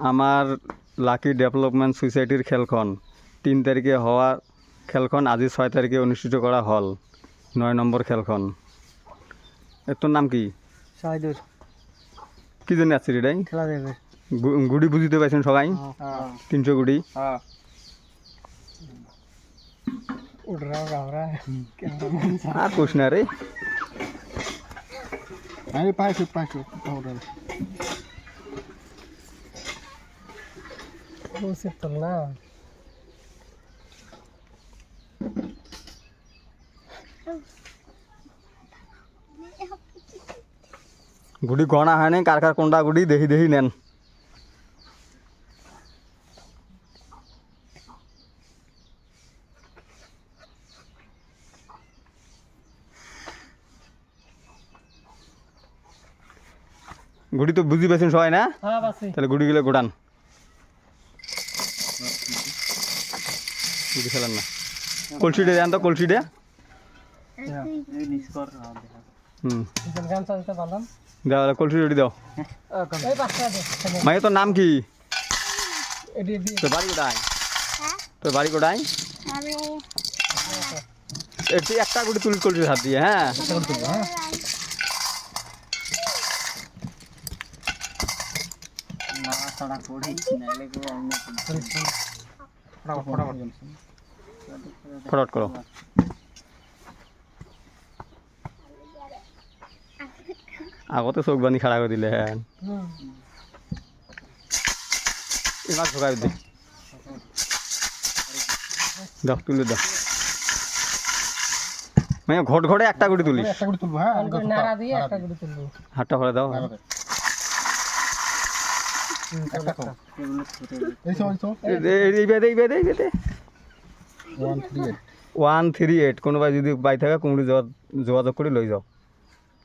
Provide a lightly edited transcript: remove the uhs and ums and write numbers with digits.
আমার lucky development সোসাইটির খেলখন 3 তারিখে হওয়া খেলখন আজি 6 তারিখে অনুষ্ঠিত করা হল 9 নম্বর খেলখন। তোর নাম কি? শাহিদুর। কি জন্য আসছিস এটাই? খেলা দেবে। গুড়ি বুঝিতে পারছেন সবাই? 300 গুড়ি। আর কোশ না রে। আমি পাইছো বুঝতে তো না। গুড়ি গণা হয় নাই, কার কার কোনটা গুড়ি দেখি দেখি নেন। গুড়ি তো বুঝি পাইছেন সবাই না? তাহলে গুড়িগুলো গোটান। গুড়ি খেলেন না, কলসিটা দেন তো, কলসিটা। দাও কলসি রেডি দাও। মাই তোর নাম কি? তোর বাড়ি কোথায়? তোর বাড়ি কোথায়? একটি একটা গুড়ি তুলি কলসির হাত দিয়ে। হ্যাঁ ফটাফট করো। আগতে চোখ বান্ধি খাড়া করে দিলে। হ্যাঁ এবার ঢোকাই দে, দাও তুলে দাও। মানে ঘট ঘটে একটা গুড়ি তুলিস। হাতটা ফলে দাও। 138 কোনোবাই যদি পাই থাকে কুমড়ি যোগাযোগ করে লই যাও।